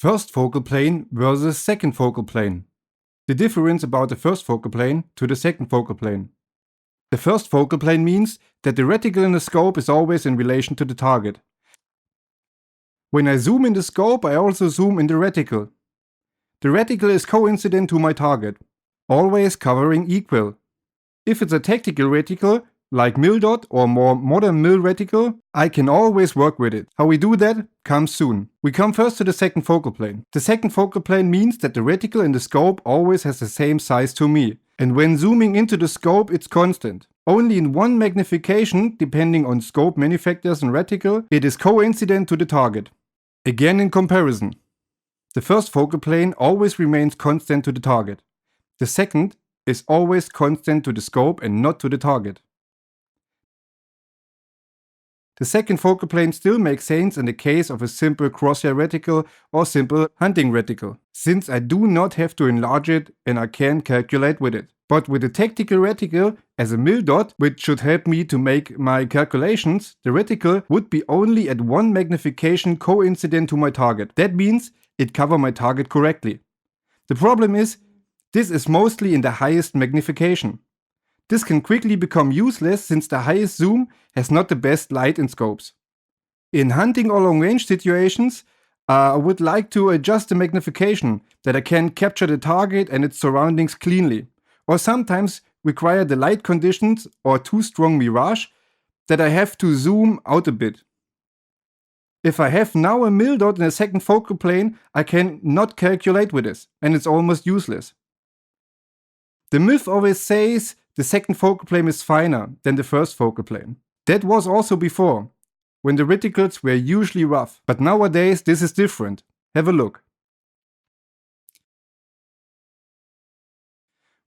First focal plane versus second focal plane. The difference about the first focal plane to the second focal plane. The first focal plane means that the reticle in the scope is always in relation to the target. When I zoom in the scope, I also zoom in the reticle. The reticle is coincident to my target, always covering equal. If it's a tactical reticle, like mil-dot or more modern mil reticle, I can always work with it. How we do that comes soon. We come first to the second focal plane. The second focal plane means that the reticle in the scope always has the same size to me. And when zooming into the scope, it's constant. Only in one magnification, depending on scope manufacturers and reticle, it is coincident to the target. Again in comparison. The first focal plane always remains constant to the target. The second is always constant to the scope and not to the target. The second focal plane still makes sense in the case of a simple crosshair reticle or simple hunting reticle, since I do not have to enlarge it and I can calculate with it. But with a tactical reticle as a mil-dot, which should help me to make my calculations, the reticle would be only at one magnification coincident to my target. That means it covers my target correctly. The problem is, this is mostly in the highest magnification. This can quickly become useless since the highest zoom has not the best light in scopes. In hunting or long range situations, I would like to adjust the magnification that I can capture the target and its surroundings cleanly, or sometimes require the light conditions or too strong mirage that I have to zoom out a bit. If I have now a mil-dot in a second focal plane, I can not calculate with this, and it's almost useless. The myth always says the second focal plane is finer than the first focal plane. That was also before, when the reticles were usually rough, but nowadays this is different. Have a look.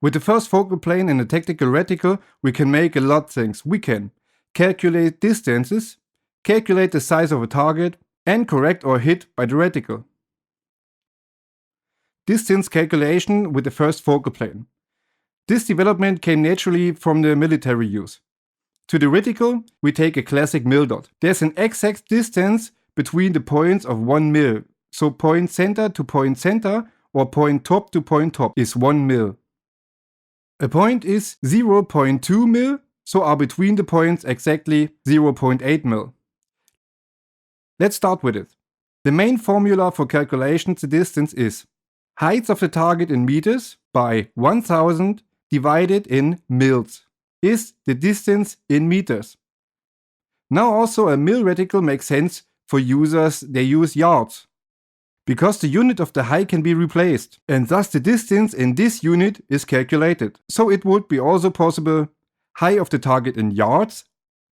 With the first focal plane and a tactical reticle, we can make a lot of things. We can calculate distances, calculate the size of a target, and correct or hit by the reticle. Distance calculation with the first focal plane. This development came naturally from the military use. To the reticle, we take a classic mil-dot. There's an exact distance between the points of 1 mil. So point center to point center or point top to point top is 1 mil. A point is 0.2 mil, so are between the points exactly 0.8 mil. Let's start with it. The main formula for calculations the distance is height of the target in meters by 1000 divided in mils is the distance in meters. Now also a mil reticle makes sense for users, they use yards, because the unit of the height can be replaced, and thus the distance in this unit is calculated. So it would be also possible height of the target in yards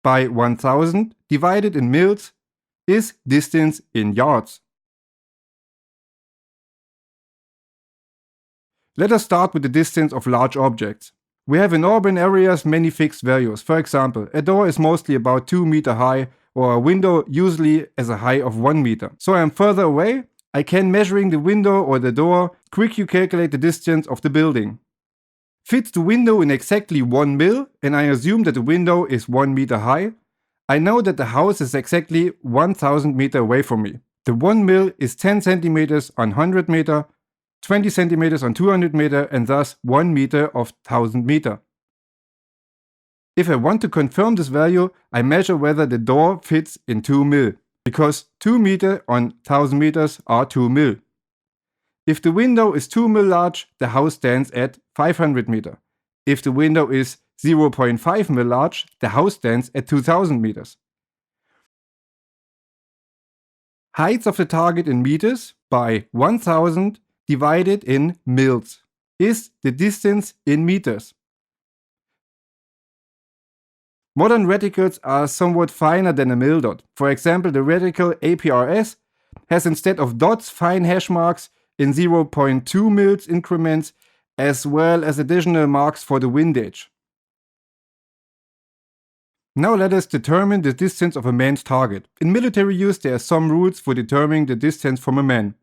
by 1000 divided in mils is distance in yards. Let us start with the distance of large objects. We have in urban areas many fixed values. For example, a door is mostly about 2 meters high, or a window usually as a height of 1 meter. So I am further away, I can measuring the window or the door, quickly calculate the distance of the building. Fits the window in exactly 1 mil, and I assume that the window is 1 meter high, I know that the house is exactly 1000 meters away from me. The 1 mil is 10 centimeters on 100 meter, 20 centimeters on 200 meter, and thus 1 meter of 1000 meter. If I want to confirm this value, I measure whether the door fits in 2 mil, because 2 meter on 1000 meters are 2 mil. If the window is 2 mil large, the house stands at 500 meter. If the window is 0.5 mil large, the house stands at 2000 meters. Height of the target in meters by 1000 divided in mils is the distance in meters. Modern reticles are somewhat finer than a mil-dot. For example, the reticle APRS has instead of dots fine hash marks in 0.2 mils increments, as well as additional marks for the windage. Now let us determine the distance of a man's target. In military use there are some rules for determining the distance from a man.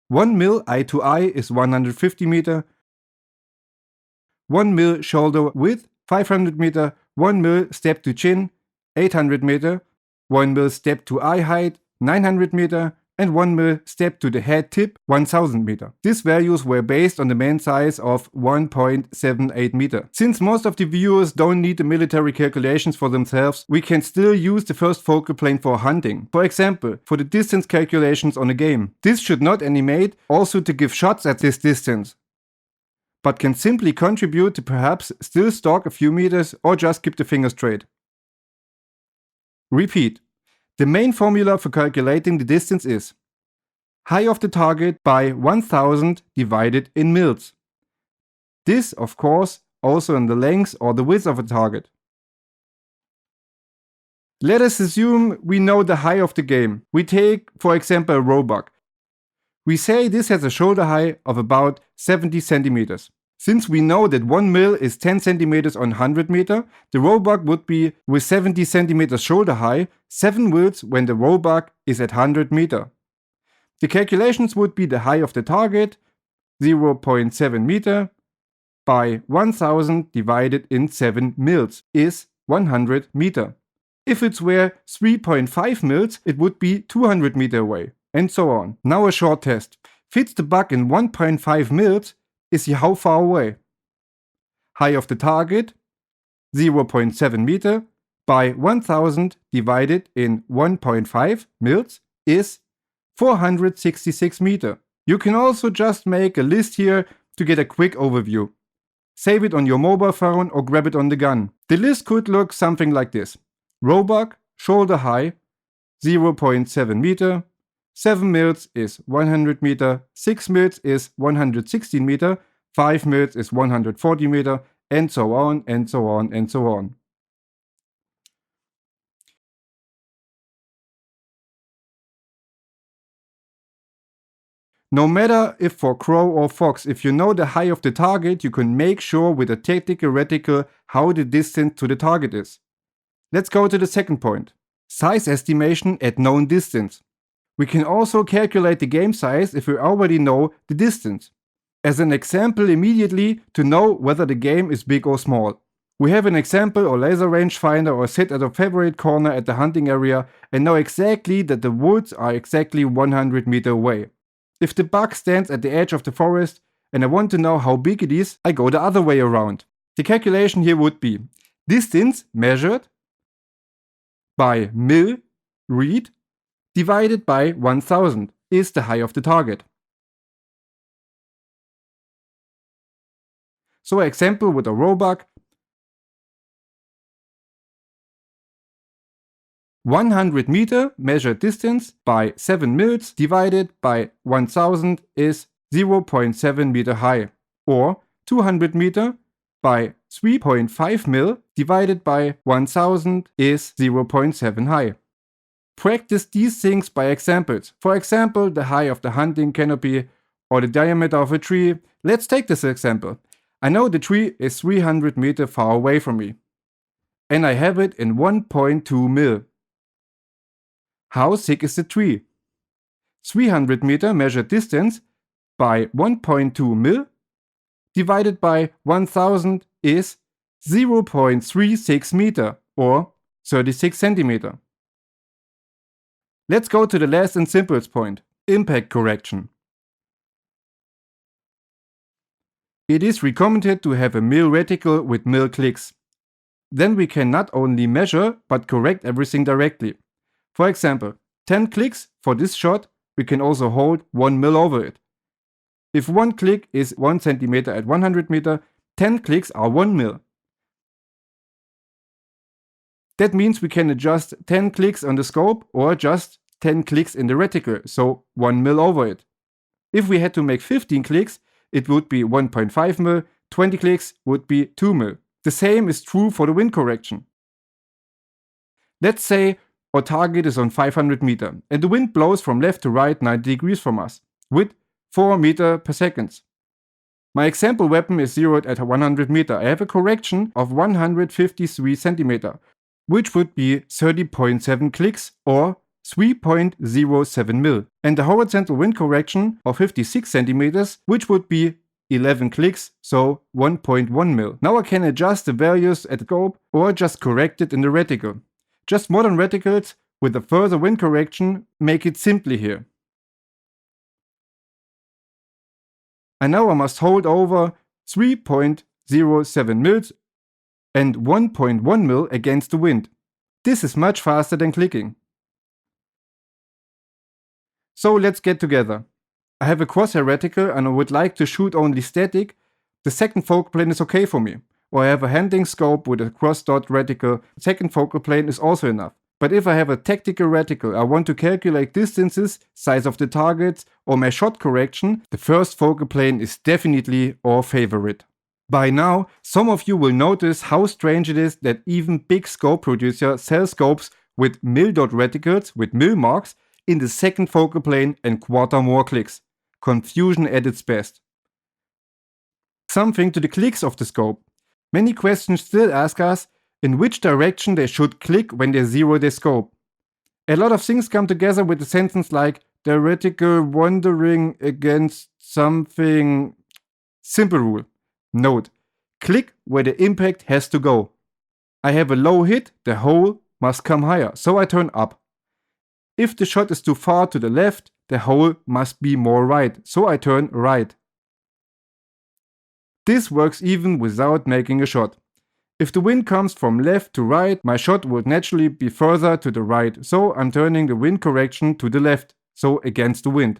1 mil eye to eye is 150 meter, 1 mil shoulder width 500 meter, 1 mil step to chin 800 meter, 1 mil step to eye height, 900 meter, and 1 mil step to the head tip, 1000 meter. These values were based on the man size of 1.78 meter. Since most of the viewers don't need the military calculations for themselves, we can still use the first focal plane for hunting. For example, for the distance calculations on a game. This should not animate also to give shots at this distance, but can simply contribute to perhaps still stalk a few meters or just keep the finger straight. Repeat. The main formula for calculating the distance is height of the target by 1000 divided in mils. This, of course, also in the length or the width of a target. Let us assume we know the height of the game. We take, for example, a roebuck. We say this has a shoulder height of about 70 centimeters. Since we know that 1 mil is 10 centimeters on 100 meter, the roebuck would be with 70 centimeters shoulder height, 7 mils when the roebuck is at 100 meter. The calculations would be the height of the target, 0.7 meter, by 1000 divided in 7 mils is 100 meter. If it were 3.5 mils, it would be 200 meter away, and so on. Now a short test. Fits the buck in 1.5 mils, is how far away? Height of the target, 0.7 meter, by 1000 divided in 1.5 mils is 466 meter. You can also just make a list here to get a quick overview. Save it on your mobile phone or grab it on the gun. The list could look something like this. Roebuck, shoulder high, 0.7 meter, 7 mils is 100 meter, 6 mils is 116 meter, 5 mils is 140 meter, and so on, and so on, and so on. No matter if for crow or fox, if you know the height of the target, you can make sure with a tactical reticle how the distance to the target is. Let's go to the second point. Size estimation at known distance. We can also calculate the game size if we already know the distance. As an example immediately to know whether the game is big or small. We have an example or laser rangefinder or sit at a favorite corner at the hunting area and know exactly that the woods are exactly 100 meters away. If the buck stands at the edge of the forest and I want to know how big it is, I go the other way around. The calculation here would be distance measured by mil read divided by 1000 is the height of the target. So example with a roebuck, 100 meter measured distance by 7 mils divided by 1000 is 0.7 meter high, or 200 meter by 3.5 mil divided by 1000 is 0.7 high. Practice these things by examples. For example, the height of the hunting canopy or the diameter of a tree. Let's take this example. I know the tree is 300 meters far away from me, and I have it in 1.2 mil. How thick is the tree? 300 meter measured distance by 1.2 mil divided by 1000 is 0.36 meter or 36 centimeter. Let's go to the last and simplest point, impact correction. It is recommended to have a mil reticle with mil clicks. Then we can not only measure but correct everything directly. For example, 10 clicks for this shot, we can also hold 1 mil over it. If one click is 1 centimeter at 100 meter, 10 clicks are 1 mil. That means we can adjust 10 clicks on the scope or just 10 clicks in the reticle, so 1 mil over it. If we had to make 15 clicks, it would be 1.5 mil, 20 clicks would be 2 mil. The same is true for the wind correction. Let's say our target is on 500 meter and the wind blows from left to right 90 degrees from us with 4 meter per second. My example weapon is zeroed at 100 meter. I have a correction of 153 centimeter, which would be 30.7 clicks or 3.07 mil, and the horizontal wind correction of 56 centimeters, which would be 11 clicks, so 1.1 mil. Now I can adjust the values at the scope or just correct it in the reticle. Just modern reticles With a further wind correction, make it simply here. And now I must hold over 3.07 mils and 1.1 mil against the wind. This is much faster than clicking. So let's get together. I have a crosshair reticle and I would like to shoot only static. The second focal plane is okay for me. Or I have a handling scope with a cross dot reticle. The second focal plane is also enough. But if I have a tactical reticle, I want to calculate distances, size of the targets, or my shot correction, the first focal plane is definitely our favorite. By now, some of you will notice how strange it is that even big scope producers sell scopes with mil dot reticles with mil marks in the second focal plane and quarter more clicks. Confusion at its best. Something to the clicks of the scope. Many questions still ask us in which direction they should click when they zero their scope. A lot of things come together with a sentence like the reticle wandering against something. Simple rule. Note, click where the impact has to go. I have a low hit, the hole must come higher, so I turn up. If the shot is too far to the left, the hole must be more right, so I turn right. This works even without making a shot. If the wind comes from left to right, my shot would naturally be further to the right, so I'm turning the wind correction to the left, so against the wind.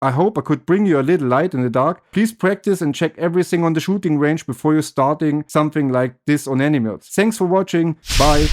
I hope I could bring you a little light in the dark. Please practice and check everything on the shooting range before you're starting something like this on animals. Thanks for watching, bye!